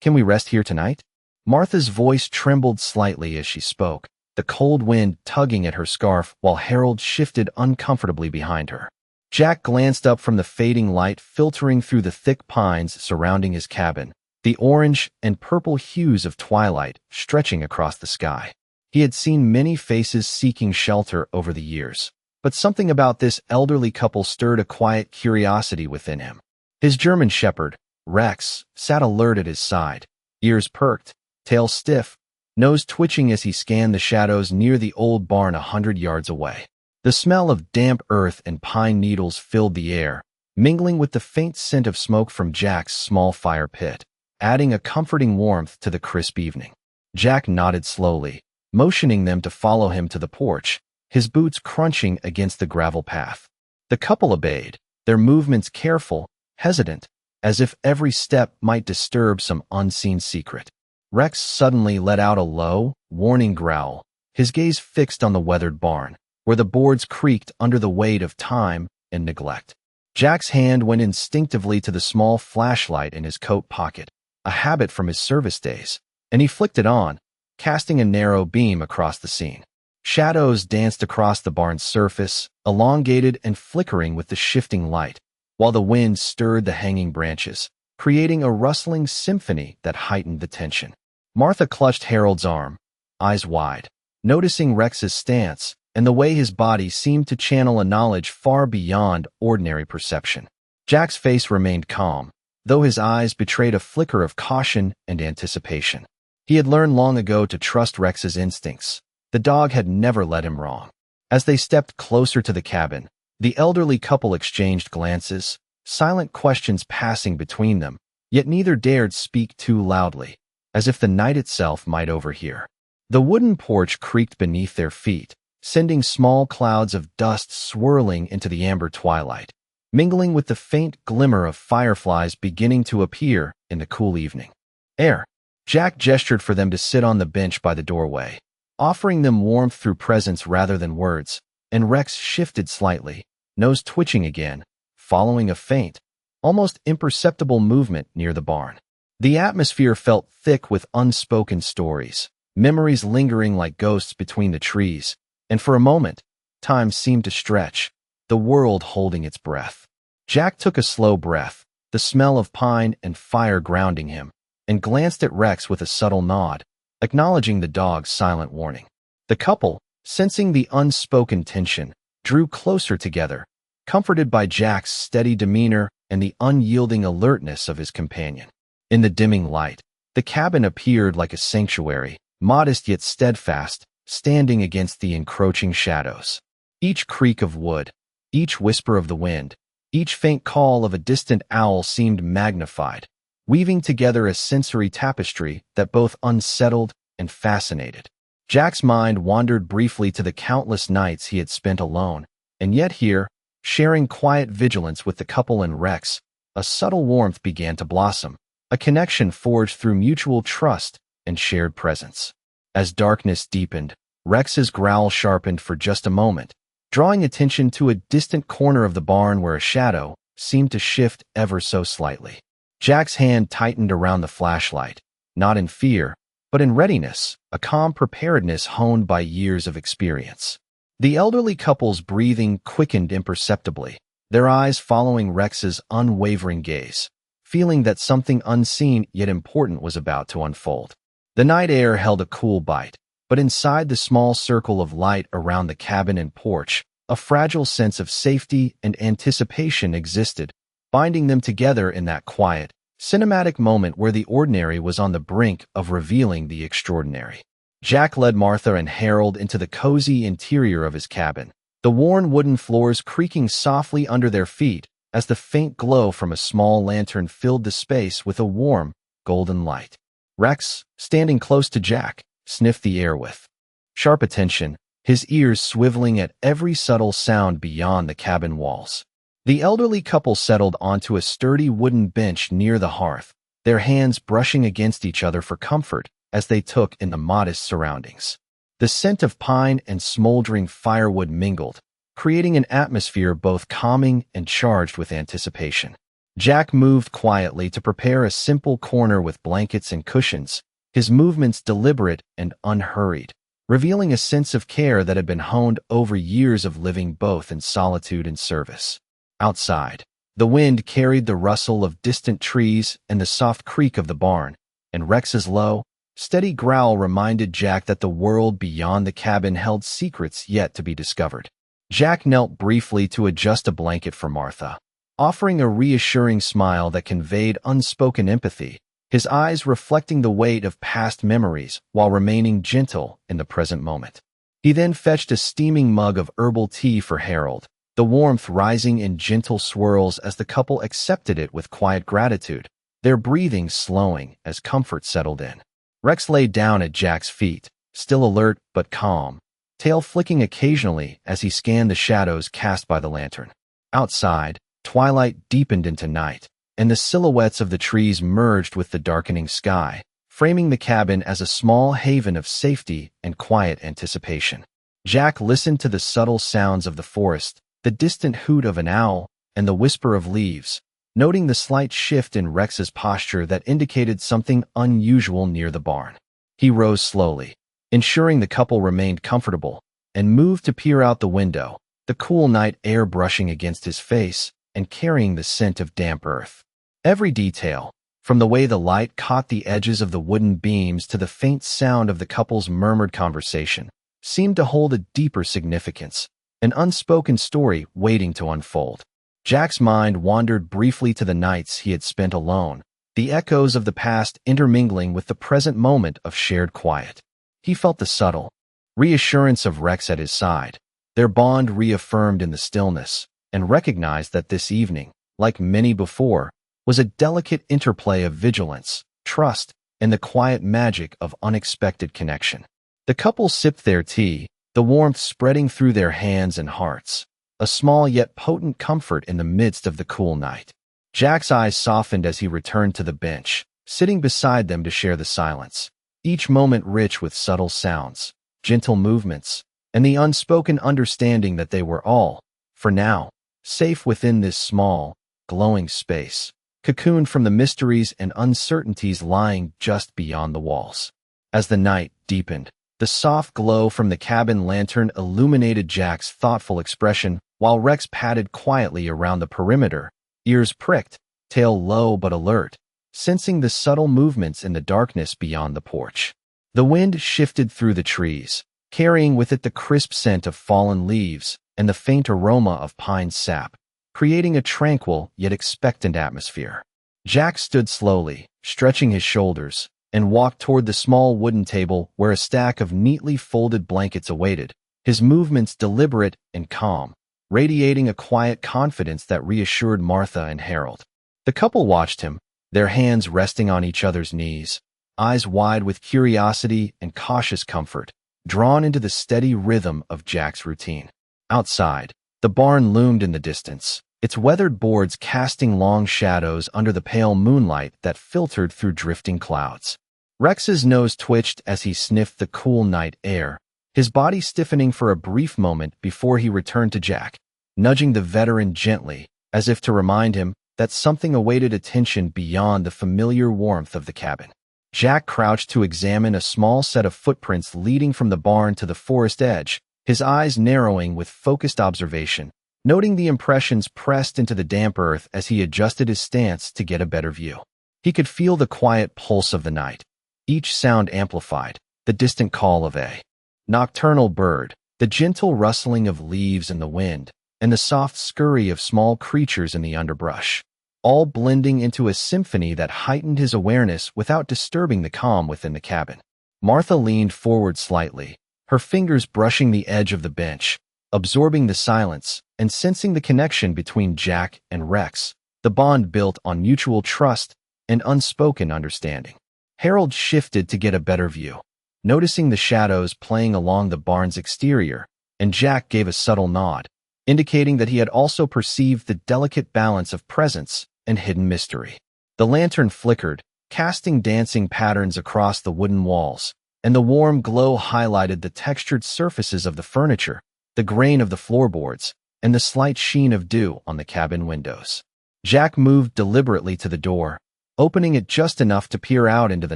Can we rest here tonight? Martha's voice trembled slightly as she spoke, the cold wind tugging at her scarf while Harold shifted uncomfortably behind her. Jack glanced up from the fading light filtering through the thick pines surrounding his cabin, the orange and purple hues of twilight stretching across the sky. He had seen many faces seeking shelter over the years, but something about this elderly couple stirred a quiet curiosity within him. His German shepherd, Rex, sat alert at his side, ears perked, tail stiff, nose twitching as he scanned the shadows near the old barn 100 yards away. The smell of damp earth and pine needles filled the air, mingling with the faint scent of smoke from Jack's small fire pit, adding a comforting warmth to the crisp evening. Jack nodded slowly, motioning them to follow him to the porch, his boots crunching against the gravel path. The couple obeyed, their movements careful, hesitant, as if every step might disturb some unseen secret. Rex suddenly let out a low, warning growl, his gaze fixed on the weathered barn, where the boards creaked under the weight of time and neglect. Jack's hand went instinctively to the small flashlight in his coat pocket, a habit from his service days, and he flicked it on, casting a narrow beam across the scene. Shadows danced across the barn's surface, elongated and flickering with the shifting light, while the wind stirred the hanging branches, creating a rustling symphony that heightened the tension. Martha clutched Harold's arm, eyes wide, noticing Rex's stance and the way his body seemed to channel a knowledge far beyond ordinary perception. Jack's face remained calm, though his eyes betrayed a flicker of caution and anticipation. He had learned long ago to trust Rex's instincts. The dog had never led him wrong. As they stepped closer to the cabin, the elderly couple exchanged glances, silent questions passing between them, yet neither dared speak too loudly, as if the night itself might overhear. The wooden porch creaked beneath their feet, sending small clouds of dust swirling into the amber twilight, mingling with the faint glimmer of fireflies beginning to appear in the cool evening air. Jack gestured for them to sit on the bench by the doorway, offering them warmth through presence rather than words, and Rex shifted slightly, nose twitching again, following a faint, almost imperceptible movement near the barn. The atmosphere felt thick with unspoken stories, memories lingering like ghosts between the trees, and for a moment, time seemed to stretch, the world holding its breath. Jack took a slow breath, the smell of pine and fire grounding him, and glanced at Rex with a subtle nod, acknowledging the dog's silent warning. The couple, sensing the unspoken tension, drew closer together, comforted by Jack's steady demeanor and the unyielding alertness of his companion. In the dimming light, the cabin appeared like a sanctuary, modest yet steadfast, standing against the encroaching shadows. Each creak of wood, each whisper of the wind, each faint call of a distant owl seemed magnified, weaving together a sensory tapestry that both unsettled and fascinated. Jack's mind wandered briefly to the countless nights he had spent alone, and yet here, sharing quiet vigilance with the couple and Rex, a subtle warmth began to blossom, a connection forged through mutual trust and shared presence. As darkness deepened, Rex's growl sharpened for just a moment, drawing attention to a distant corner of the barn where a shadow seemed to shift ever so slightly. Jack's hand tightened around the flashlight, not in fear, but in readiness, a calm preparedness honed by years of experience. The elderly couple's breathing quickened imperceptibly, their eyes following Rex's unwavering gaze, feeling that something unseen yet important was about to unfold. The night air held a cool bite, but inside the small circle of light around the cabin and porch, a fragile sense of safety and anticipation existed, binding them together in that quiet, cinematic moment where the ordinary was on the brink of revealing the extraordinary. Jack led Martha and Harold into the cozy interior of his cabin, the worn wooden floors creaking softly under their feet as the faint glow from a small lantern filled the space with a warm, golden light. Rex, standing close to Jack, sniffed the air with sharp attention, his ears swiveling at every subtle sound beyond the cabin walls. The elderly couple settled onto a sturdy wooden bench near the hearth, their hands brushing against each other for comfort as they took in the modest surroundings. The scent of pine and smoldering firewood mingled, creating an atmosphere both calming and charged with anticipation. Jack moved quietly to prepare a simple corner with blankets and cushions, his movements deliberate and unhurried, revealing a sense of care that had been honed over years of living both in solitude and service. Outside, the wind carried the rustle of distant trees and the soft creak of the barn, and Rex's low, steady growl reminded Jack that the world beyond the cabin held secrets yet to be discovered. Jack knelt briefly to adjust a blanket for Martha, offering a reassuring smile that conveyed unspoken empathy, his eyes reflecting the weight of past memories while remaining gentle in the present moment. He then fetched a steaming mug of herbal tea for Harold, the warmth rising in gentle swirls as the couple accepted it with quiet gratitude, their breathing slowing as comfort settled in. Rex lay down at Jack's feet, still alert but calm, tail flicking occasionally as he scanned the shadows cast by the lantern. Outside, twilight deepened into night, and the silhouettes of the trees merged with the darkening sky, framing the cabin as a small haven of safety and quiet anticipation. Jack listened to the subtle sounds of the forest, the distant hoot of an owl, and the whisper of leaves, noting the slight shift in Rex's posture that indicated something unusual near the barn. He rose slowly, ensuring the couple remained comfortable, and moved to peer out the window, the cool night air brushing against his face and carrying the scent of damp earth. Every detail, from the way the light caught the edges of the wooden beams to the faint sound of the couple's murmured conversation, seemed to hold a deeper significance, an unspoken story waiting to unfold. Jack's mind wandered briefly to the nights he had spent alone, the echoes of the past intermingling with the present moment of shared quiet. He felt the subtle reassurance of Rex at his side, their bond reaffirmed in the stillness, and recognized that this evening, like many before, was a delicate interplay of vigilance, trust, and the quiet magic of unexpected connection. The couple sipped their tea, the warmth spreading through their hands and hearts, a small yet potent comfort in the midst of the cool night. Jack's eyes softened as he returned to the bench, sitting beside them to share the silence, each moment rich with subtle sounds, gentle movements, and the unspoken understanding that they were all, for now, safe within this small, glowing space, cocooned from the mysteries and uncertainties lying just beyond the walls. As the night deepened, the soft glow from the cabin lantern illuminated Jack's thoughtful expression while Rex padded quietly around the perimeter, ears pricked, tail low but alert, sensing the subtle movements in the darkness beyond the porch. The wind shifted through the trees, carrying with it the crisp scent of fallen leaves and the faint aroma of pine sap, creating a tranquil yet expectant atmosphere. Jack stood slowly, stretching his shoulders, and walked toward the small wooden table where a stack of neatly folded blankets awaited, his movements deliberate and calm, radiating a quiet confidence that reassured Martha and Harold. The couple watched him, their hands resting on each other's knees, eyes wide with curiosity and cautious comfort, drawn into the steady rhythm of Jack's routine. Outside, the barn loomed in the distance, its weathered boards casting long shadows under the pale moonlight that filtered through drifting clouds. Rex's nose twitched as he sniffed the cool night air, his body stiffening for a brief moment before he returned to Jack, nudging the veteran gently, as if to remind him that something awaited attention beyond the familiar warmth of the cabin. Jack crouched to examine a small set of footprints leading from the barn to the forest edge, his eyes narrowing with focused observation, noting the impressions pressed into the damp earth as he adjusted his stance to get a better view. He could feel the quiet pulse of the night, each sound amplified, the distant call of a nocturnal bird, the gentle rustling of leaves in the wind, and the soft scurry of small creatures in the underbrush, all blending into a symphony that heightened his awareness without disturbing the calm within the cabin. Martha leaned forward slightly, her fingers brushing the edge of the bench, absorbing the silence and sensing the connection between Jack and Rex, the bond built on mutual trust and unspoken understanding. Harold shifted to get a better view, noticing the shadows playing along the barn's exterior, and Jack gave a subtle nod, indicating that he had also perceived the delicate balance of presence and hidden mystery. The lantern flickered, casting dancing patterns across the wooden walls, and the warm glow highlighted the textured surfaces of the furniture, the grain of the floorboards, and the slight sheen of dew on the cabin windows. Jack moved deliberately to the door, opening it just enough to peer out into the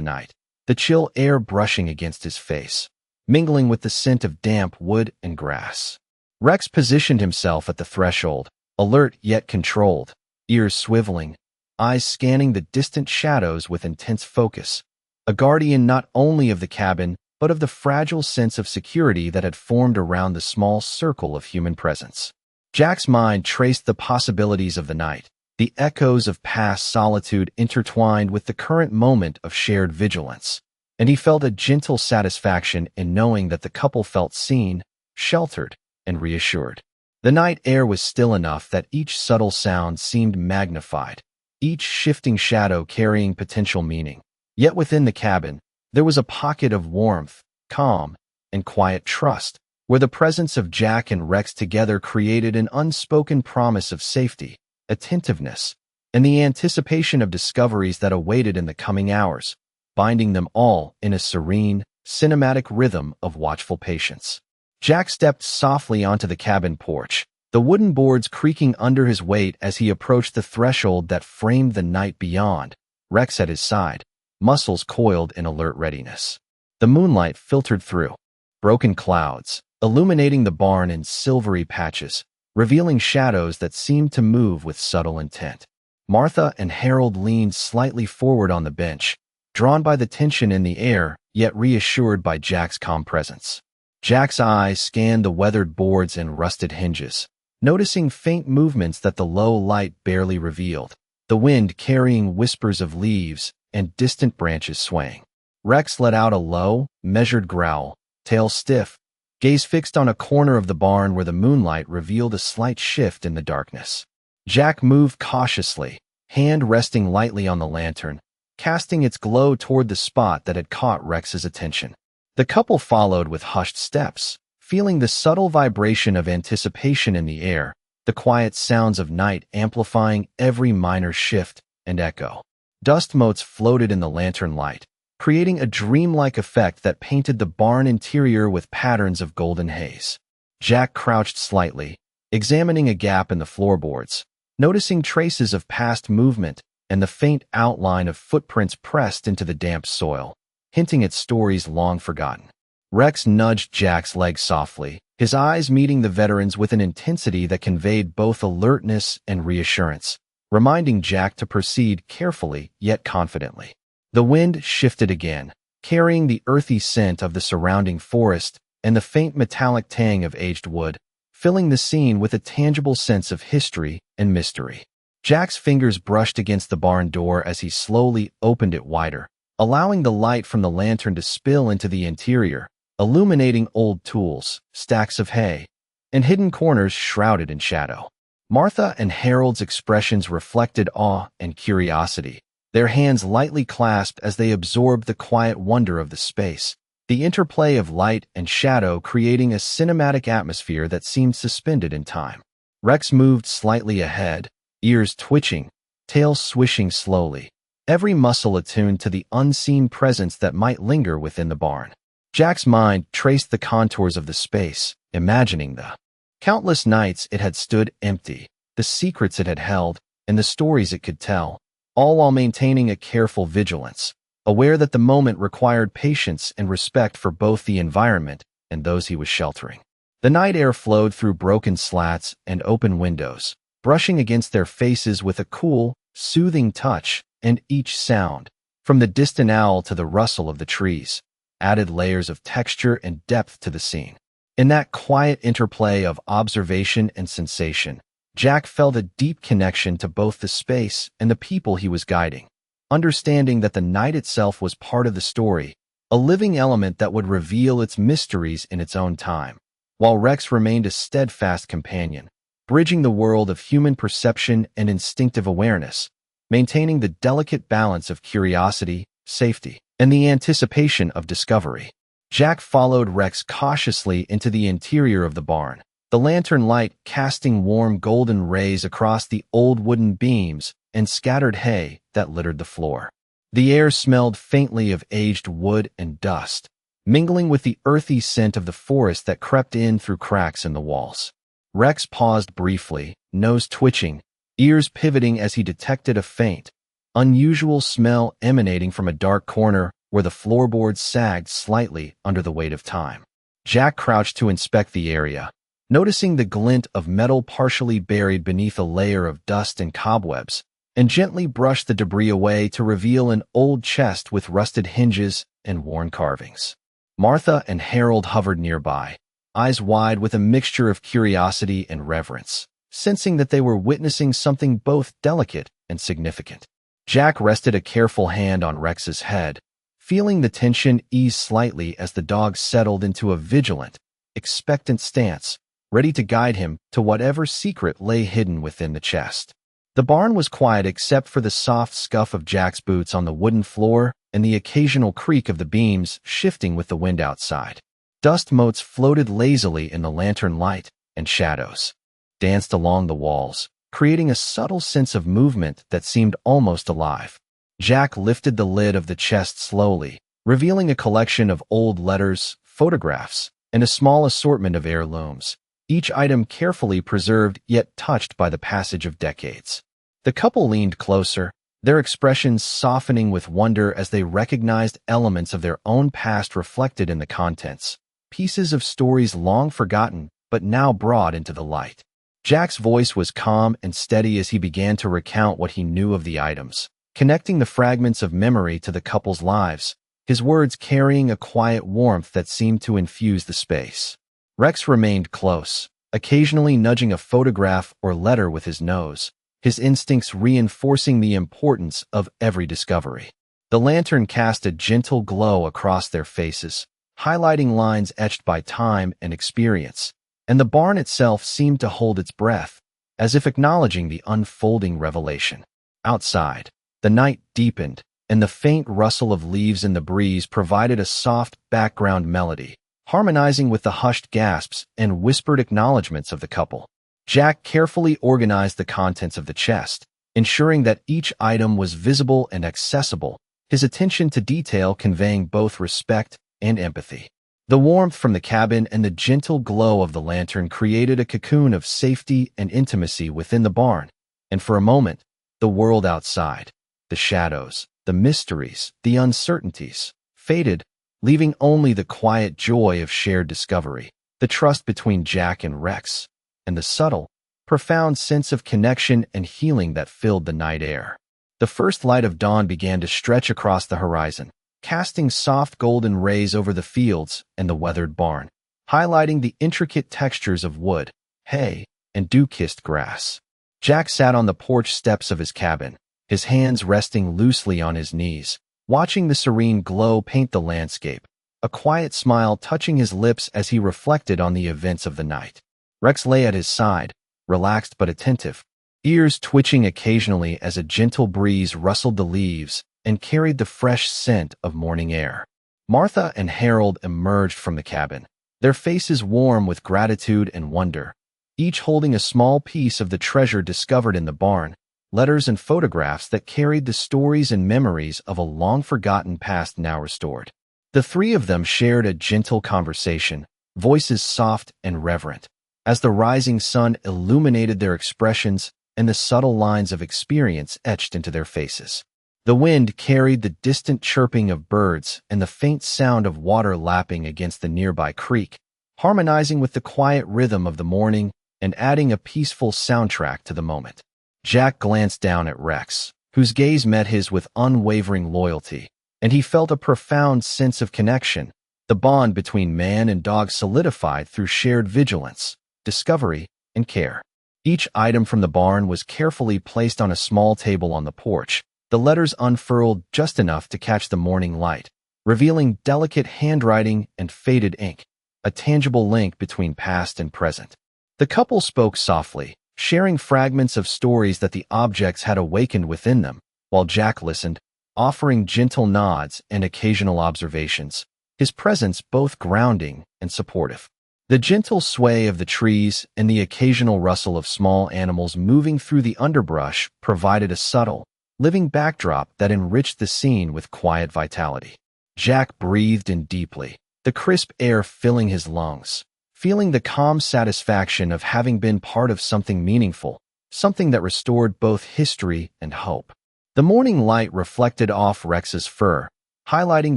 night, the chill air brushing against his face, mingling with the scent of damp wood and grass. Rex positioned himself at the threshold, alert yet controlled, ears swiveling, eyes scanning the distant shadows with intense focus, a guardian not only of the cabin, but of the fragile sense of security that had formed around the small circle of human presence. Jack's mind traced the possibilities of the night, the echoes of past solitude intertwined with the current moment of shared vigilance, and he felt a gentle satisfaction in knowing that the couple felt seen, sheltered, and reassured. The night air was still enough that each subtle sound seemed magnified, each shifting shadow carrying potential meaning. Yet within the cabin, there was a pocket of warmth, calm, and quiet trust, where the presence of Jack and Rex together created an unspoken promise of safety, attentiveness, and the anticipation of discoveries that awaited in the coming hours, binding them all in a serene, cinematic rhythm of watchful patience. Jack stepped softly onto the cabin porch, the wooden boards creaking under his weight as he approached the threshold that framed the night beyond, Rex at his side, muscles coiled in alert readiness. The moonlight filtered through, broken clouds, illuminating the barn in silvery patches, revealing shadows that seemed to move with subtle intent. Martha and Harold leaned slightly forward on the bench, drawn by the tension in the air, yet reassured by Jack's calm presence. Jack's eyes scanned the weathered boards and rusted hinges, noticing faint movements that the low light barely revealed, the wind carrying whispers of leaves and distant branches swaying. Rex let out a low, measured growl, tail stiff, gaze fixed on a corner of the barn where the moonlight revealed a slight shift in the darkness. Jack moved cautiously, hand resting lightly on the lantern, casting its glow toward the spot that had caught Rex's attention. The couple followed with hushed steps, feeling the subtle vibration of anticipation in the air, the quiet sounds of night amplifying every minor shift and echo. Dust motes floated in the lantern light, creating a dreamlike effect that painted the barn interior with patterns of golden haze. Jack crouched slightly, examining a gap in the floorboards, noticing traces of past movement and the faint outline of footprints pressed into the damp soil, hinting at stories long forgotten. Rex nudged Jack's leg softly, his eyes meeting the veteran's with an intensity that conveyed both alertness and reassurance, reminding Jack to proceed carefully yet confidently. The wind shifted again, carrying the earthy scent of the surrounding forest and the faint metallic tang of aged wood, filling the scene with a tangible sense of history and mystery. Jack's fingers brushed against the barn door as he slowly opened it wider, allowing the light from the lantern to spill into the interior, illuminating old tools, stacks of hay, and hidden corners shrouded in shadow. Martha and Harold's expressions reflected awe and curiosity, their hands lightly clasped as they absorbed the quiet wonder of the space, the interplay of light and shadow creating a cinematic atmosphere that seemed suspended in time. Rex moved slightly ahead, ears twitching, tail swishing slowly, every muscle attuned to the unseen presence that might linger within the barn. Jack's mind traced the contours of the space, imagining the countless nights it had stood empty, the secrets it had held, and the stories it could tell, all while maintaining a careful vigilance, aware that the moment required patience and respect for both the environment and those he was sheltering. The night air flowed through broken slats and open windows, brushing against their faces with a cool, soothing touch, and each sound, from the distant owl to the rustle of the trees, added layers of texture and depth to the scene. In that quiet interplay of observation and sensation, Jack felt a deep connection to both the space and the people he was guiding, understanding that the night itself was part of the story, a living element that would reveal its mysteries in its own time, while Rex remained a steadfast companion, bridging the world of human perception and instinctive awareness, maintaining the delicate balance of curiosity, safety, and the anticipation of discovery. Jack followed Rex cautiously into the interior of the barn, the lantern light casting warm golden rays across the old wooden beams and scattered hay that littered the floor. The air smelled faintly of aged wood and dust, mingling with the earthy scent of the forest that crept in through cracks in the walls. Rex paused briefly, nose twitching, ears pivoting as he detected a faint, unusual smell emanating from a dark corner where the floorboards sagged slightly under the weight of time. Jack crouched to inspect the area, noticing the glint of metal partially buried beneath a layer of dust and cobwebs, and gently brushed the debris away to reveal an old chest with rusted hinges and worn carvings. Martha and Harold hovered nearby, eyes wide with a mixture of curiosity and reverence, sensing that they were witnessing something both delicate and significant. Jack rested a careful hand on Rex's head, feeling the tension ease slightly as the dog settled into a vigilant, expectant stance, ready to guide him to whatever secret lay hidden within the chest. The barn was quiet except for the soft scuff of Jack's boots on the wooden floor and the occasional creak of the beams shifting with the wind outside. Dust motes floated lazily in the lantern light, and shadows danced along the walls, creating a subtle sense of movement that seemed almost alive. Jack lifted the lid of the chest slowly, revealing a collection of old letters, photographs, and a small assortment of heirlooms, each item carefully preserved yet touched by the passage of decades. The couple leaned closer, their expressions softening with wonder as they recognized elements of their own past reflected in the contents, pieces of stories long forgotten but now brought into the light. Jack's voice was calm and steady as he began to recount what he knew of the items, connecting the fragments of memory to the couple's lives, his words carrying a quiet warmth that seemed to infuse the space. Rex remained close, occasionally nudging a photograph or letter with his nose, his instincts reinforcing the importance of every discovery. The lantern cast a gentle glow across their faces, highlighting lines etched by time and experience, and the barn itself seemed to hold its breath, as if acknowledging the unfolding revelation. Outside, the night deepened, and the faint rustle of leaves in the breeze provided a soft background melody, harmonizing with the hushed gasps and whispered acknowledgments of the couple. Jack carefully organized the contents of the chest, ensuring that each item was visible and accessible, his attention to detail conveying both respect and empathy. The warmth from the cabin and the gentle glow of the lantern created a cocoon of safety and intimacy within the barn, and for a moment, the world outside, the shadows, the mysteries, the uncertainties, faded, leaving only the quiet joy of shared discovery, the trust between Jack and Rex, and the subtle, profound sense of connection and healing that filled the night air. The first light of dawn began to stretch across the horizon, casting soft golden rays over the fields and the weathered barn, highlighting the intricate textures of wood, hay, and dew-kissed grass. Jack sat on the porch steps of his cabin, his hands resting loosely on his knees, watching the serene glow paint the landscape, a quiet smile touching his lips as he reflected on the events of the night. Rex lay at his side, relaxed but attentive, ears twitching occasionally as a gentle breeze rustled the leaves and carried the fresh scent of morning air. Martha and Harold emerged from the cabin, their faces warm with gratitude and wonder, each holding a small piece of the treasure discovered in the barn, letters and photographs that carried the stories and memories of a long-forgotten past now restored. The three of them shared a gentle conversation, voices soft and reverent, as the rising sun illuminated their expressions and the subtle lines of experience etched into their faces. The wind carried the distant chirping of birds and the faint sound of water lapping against the nearby creek, harmonizing with the quiet rhythm of the morning and adding a peaceful soundtrack to the moment. Jack glanced down at Rex, whose gaze met his with unwavering loyalty, and he felt a profound sense of connection. The bond between man and dog solidified through shared vigilance, discovery, and care. Each item from the barn was carefully placed on a small table on the porch, the letters unfurled just enough to catch the morning light, revealing delicate handwriting and faded ink, a tangible link between past and present. The couple spoke softly, sharing fragments of stories that the objects had awakened within them, while Jack listened, offering gentle nods and occasional observations, his presence both grounding and supportive. The gentle sway of the trees and the occasional rustle of small animals moving through the underbrush provided a subtle, living backdrop that enriched the scene with quiet vitality. Jack breathed in deeply, the crisp air filling his lungs, feeling the calm satisfaction of having been part of something meaningful, something that restored both history and hope. The morning light reflected off Rex's fur, highlighting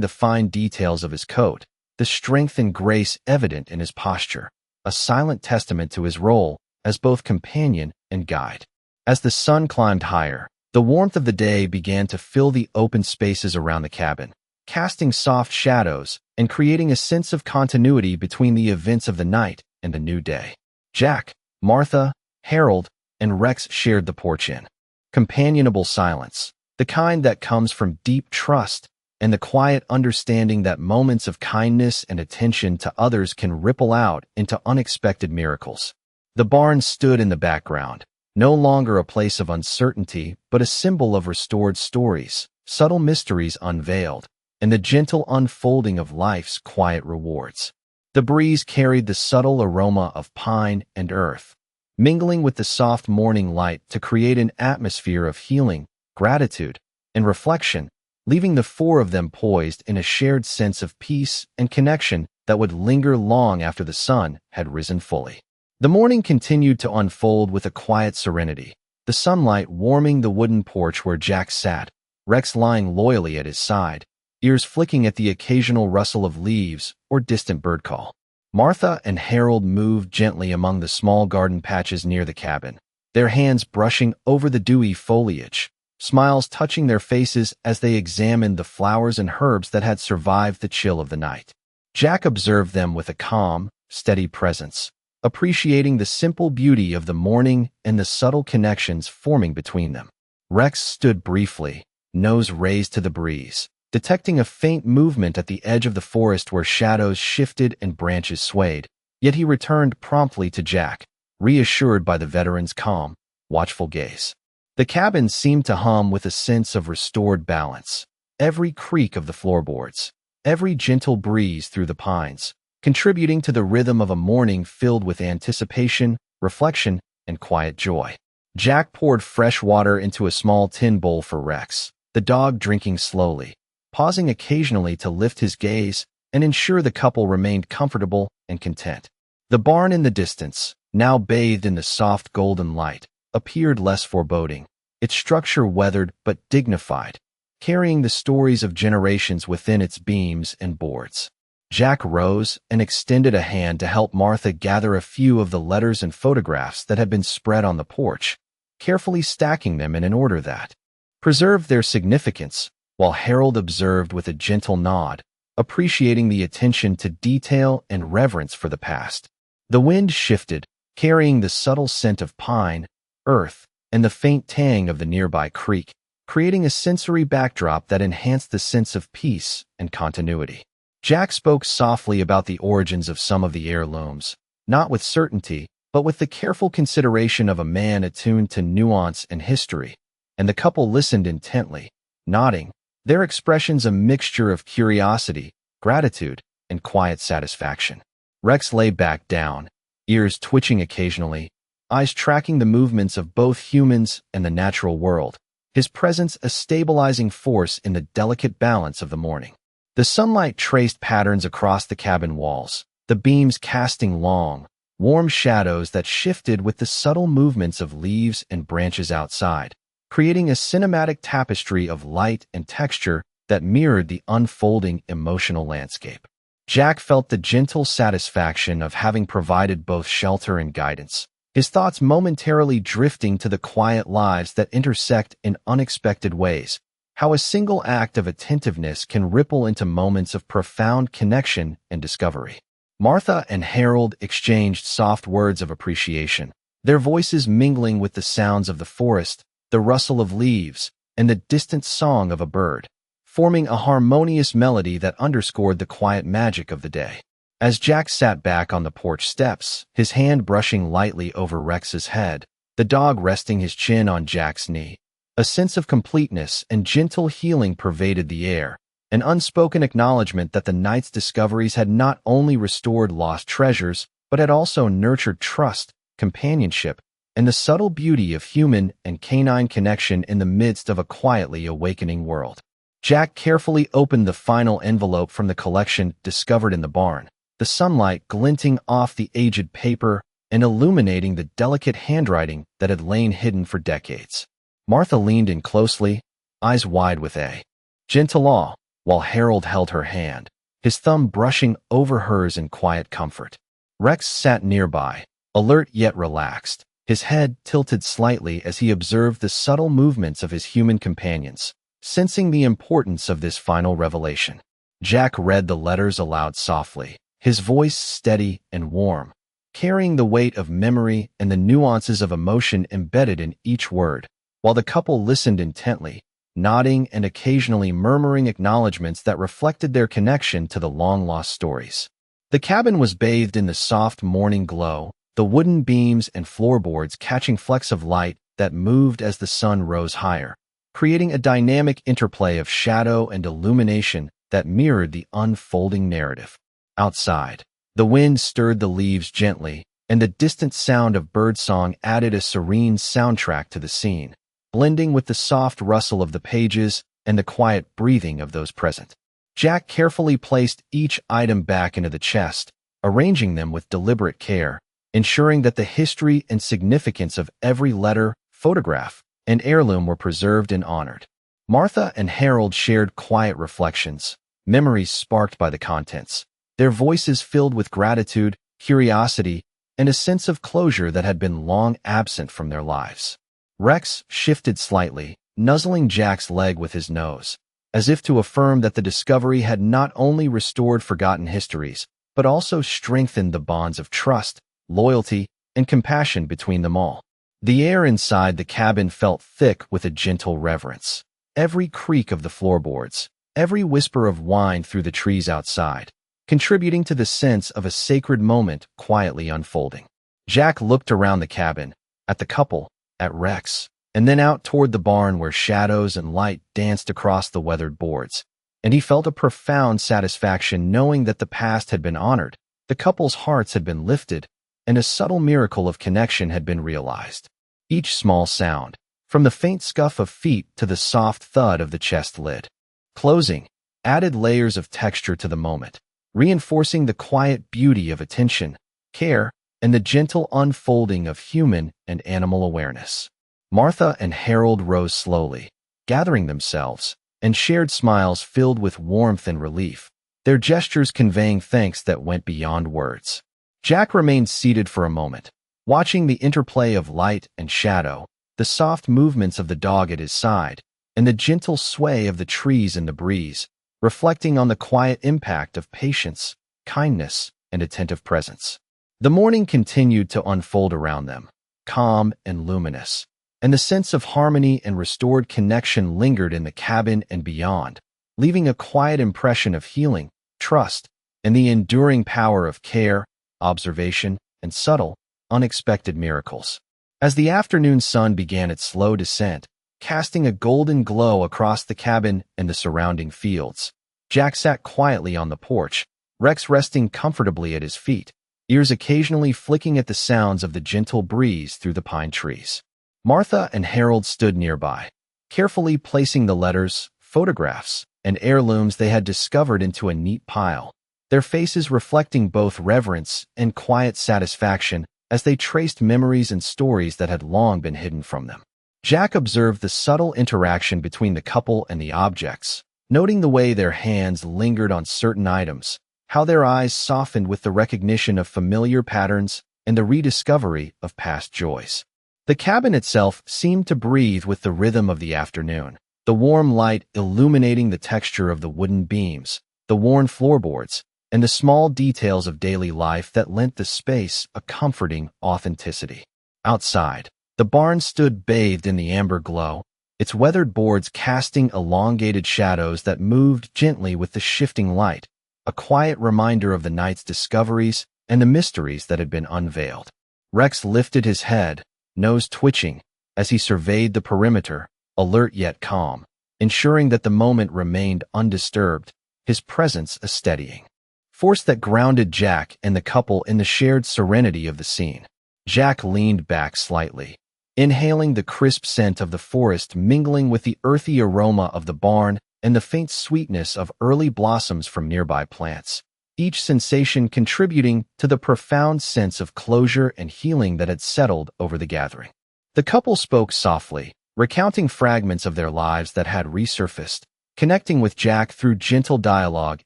the fine details of his coat, the strength and grace evident in his posture, a silent testament to his role as both companion and guide. As the sun climbed higher, the warmth of the day began to fill the open spaces around the cabin, casting soft shadows and creating a sense of continuity between the events of the night and the new day. Jack, Martha, Harold, and Rex shared the porch in companionable silence, the kind that comes from deep trust and the quiet understanding that moments of kindness and attention to others can ripple out into unexpected miracles. The barn stood in the background, no longer a place of uncertainty, but a symbol of restored stories, subtle mysteries unveiled, and the gentle unfolding of life's quiet rewards. The breeze carried the subtle aroma of pine and earth, mingling with the soft morning light to create an atmosphere of healing, gratitude, and reflection, leaving the four of them poised in a shared sense of peace and connection that would linger long after the sun had risen fully. The morning continued to unfold with a quiet serenity, the sunlight warming the wooden porch where Jack sat, Rex lying loyally at his side, ears flicking at the occasional rustle of leaves or distant bird call. Martha and Harold moved gently among the small garden patches near the cabin, their hands brushing over the dewy foliage, smiles touching their faces as they examined the flowers and herbs that had survived the chill of the night. Jack observed them with a calm, steady presence, appreciating the simple beauty of the morning and the subtle connections forming between them. Rex stood briefly, nose raised to the breeze, detecting a faint movement at the edge of the forest where shadows shifted and branches swayed, yet he returned promptly to Jack, reassured by the veteran's calm, watchful gaze. The cabin seemed to hum with a sense of restored balance, every creak of the floorboards, every gentle breeze through the pines, contributing to the rhythm of a morning filled with anticipation, reflection, and quiet joy. Jack poured fresh water into a small tin bowl for Rex, the dog drinking slowly, pausing occasionally to lift his gaze and ensure the couple remained comfortable and content. The barn in the distance, now bathed in the soft golden light, appeared less foreboding, its structure weathered but dignified, carrying the stories of generations within its beams and boards. Jack rose and extended a hand to help Martha gather a few of the letters and photographs that had been spread on the porch, carefully stacking them in an order that preserved their significance, while Harold observed with a gentle nod, appreciating the attention to detail and reverence for the past. The wind shifted, carrying the subtle scent of pine, earth, and the faint tang of the nearby creek, creating a sensory backdrop that enhanced the sense of peace and continuity. Jack spoke softly about the origins of some of the heirlooms, not with certainty, but with the careful consideration of a man attuned to nuance and history, and the couple listened intently, nodding, their expressions a mixture of curiosity, gratitude, and quiet satisfaction. Rex lay back down, ears twitching occasionally, eyes tracking the movements of both humans and the natural world, his presence a stabilizing force in the delicate balance of the morning. The sunlight traced patterns across the cabin walls, the beams casting long, warm shadows that shifted with the subtle movements of leaves and branches outside, creating a cinematic tapestry of light and texture that mirrored the unfolding emotional landscape. Jack felt the gentle satisfaction of having provided both shelter and guidance, his thoughts momentarily drifting to the quiet lives that intersect in unexpected ways, how a single act of attentiveness can ripple into moments of profound connection and discovery. Martha and Harold exchanged soft words of appreciation, their voices mingling with the sounds of the forest, the rustle of leaves, and the distant song of a bird, forming a harmonious melody that underscored the quiet magic of the day. As Jack sat back on the porch steps, his hand brushing lightly over Rex's head, the dog resting his chin on Jack's knee, a sense of completeness and gentle healing pervaded the air, an unspoken acknowledgement that the night's discoveries had not only restored lost treasures, but had also nurtured trust, companionship, and the subtle beauty of human and canine connection in the midst of a quietly awakening world. Jack carefully opened the final envelope from the collection discovered in the barn, the sunlight glinting off the aged paper and illuminating the delicate handwriting that had lain hidden for decades. Martha leaned in closely, eyes wide with a gentle awe, while Harold held her hand, his thumb brushing over hers in quiet comfort. Rex sat nearby, alert yet relaxed, his head tilted slightly as he observed the subtle movements of his human companions, sensing the importance of this final revelation. Jack read the letters aloud softly, his voice steady and warm, carrying the weight of memory and the nuances of emotion embedded in each word, while the couple listened intently, nodding and occasionally murmuring acknowledgments that reflected their connection to the long-lost stories. The cabin was bathed in the soft morning glow, the wooden beams and floorboards catching flecks of light that moved as the sun rose higher, creating a dynamic interplay of shadow and illumination that mirrored the unfolding narrative. Outside, the wind stirred the leaves gently, and the distant sound of birdsong added a serene soundtrack to the scene, blending with the soft rustle of the pages and the quiet breathing of those present. Jack carefully placed each item back into the chest, arranging them with deliberate care, ensuring that the history and significance of every letter, photograph, and heirloom were preserved and honored. Martha and Harold shared quiet reflections, memories sparked by the contents, their voices filled with gratitude, curiosity, and a sense of closure that had been long absent from their lives. Rex shifted slightly, nuzzling Jack's leg with his nose, as if to affirm that the discovery had not only restored forgotten histories, but also strengthened the bonds of trust, loyalty, and compassion between them all. The air inside the cabin felt thick with a gentle reverence. Every creak of the floorboards, every whisper of wine through the trees outside, contributing to the sense of a sacred moment quietly unfolding. Jack looked around the cabin, at the couple, at Rex, and then out toward the barn where shadows and light danced across the weathered boards, and he felt a profound satisfaction knowing that the past had been honored, the couple's hearts had been lifted, and a subtle miracle of connection had been realized. Each small sound, from the faint scuff of feet to the soft thud of the chest lid, closing, added layers of texture to the moment, reinforcing the quiet beauty of attention, care, and the gentle unfolding of human and animal awareness. Martha and Harold rose slowly, gathering themselves, and shared smiles filled with warmth and relief, their gestures conveying thanks that went beyond words. Jack remained seated for a moment, watching the interplay of light and shadow, the soft movements of the dog at his side, and the gentle sway of the trees in the breeze, reflecting on the quiet impact of patience, kindness, and attentive presence. The morning continued to unfold around them, calm and luminous, and the sense of harmony and restored connection lingered in the cabin and beyond, leaving a quiet impression of healing, trust, and the enduring power of care, observation, and subtle, unexpected miracles. As the afternoon sun began its slow descent, casting a golden glow across the cabin and the surrounding fields, Jack sat quietly on the porch, Rex resting comfortably at his feet, ears occasionally flicking at the sounds of the gentle breeze through the pine trees. Martha and Harold stood nearby, carefully placing the letters, photographs, and heirlooms they had discovered into a neat pile, their faces reflecting both reverence and quiet satisfaction as they traced memories and stories that had long been hidden from them. Jack observed the subtle interaction between the couple and the objects, noting the way their hands lingered on certain items, how their eyes softened with the recognition of familiar patterns and the rediscovery of past joys. The cabin itself seemed to breathe with the rhythm of the afternoon, the warm light illuminating the texture of the wooden beams, the worn floorboards, and the small details of daily life that lent the space a comforting authenticity. Outside, the barn stood bathed in the amber glow, its weathered boards casting elongated shadows that moved gently with the shifting light, a quiet reminder of the night's discoveries and the mysteries that had been unveiled. Rex lifted his head, nose twitching, as he surveyed the perimeter, alert yet calm, ensuring that the moment remained undisturbed, his presence a steadying force that grounded Jack and the couple in the shared serenity of the scene. Jack leaned back slightly, inhaling the crisp scent of the forest mingling with the earthy aroma of the barn and the faint sweetness of early blossoms from nearby plants. each sensation contributing to the profound sense of closure and healing that had settled over the gathering. The couple spoke softly, recounting fragments of their lives that had resurfaced, connecting with Jack through gentle dialogue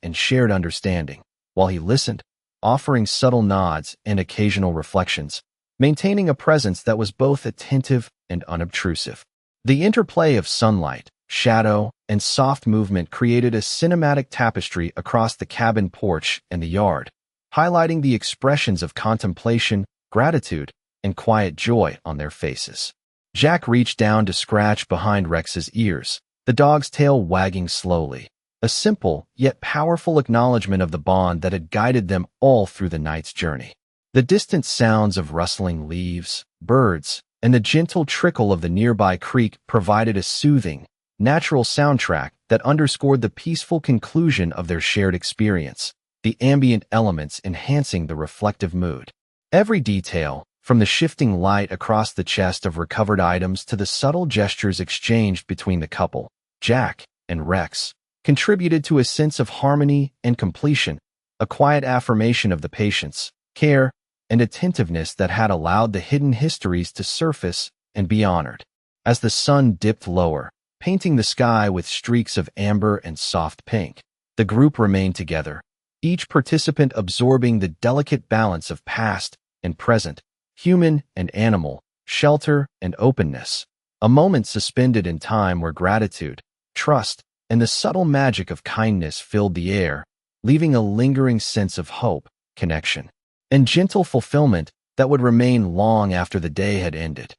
and shared understanding, while he listened, offering subtle nods and occasional reflections, maintaining a presence that was both attentive and unobtrusive. The interplay of sunlight, shadow, and soft movement created a cinematic tapestry across the cabin porch and the yard, highlighting the expressions of contemplation, gratitude, and quiet joy on their faces. Jack reached down to scratch behind Rex's ears, the dog's tail wagging slowly, a simple yet powerful acknowledgement of the bond that had guided them all through the night's journey. The distant sounds of rustling leaves, birds, and the gentle trickle of the nearby creek provided a soothing, natural soundtrack that underscored the peaceful conclusion of their shared experience, the ambient elements enhancing the reflective mood. Every detail, from the shifting light across the chest of recovered items to the subtle gestures exchanged between the couple, Jack and Rex, contributed to a sense of harmony and completion, a quiet affirmation of the patience, care, and attentiveness that had allowed the hidden histories to surface and be honored. As the sun dipped lower, painting the sky with streaks of amber and soft pink, the group remained together, each participant absorbing the delicate balance of past and present, human and animal, shelter and openness, a moment suspended in time where gratitude, trust, and the subtle magic of kindness filled the air, leaving a lingering sense of hope, connection, and gentle fulfillment that would remain long after the day had ended.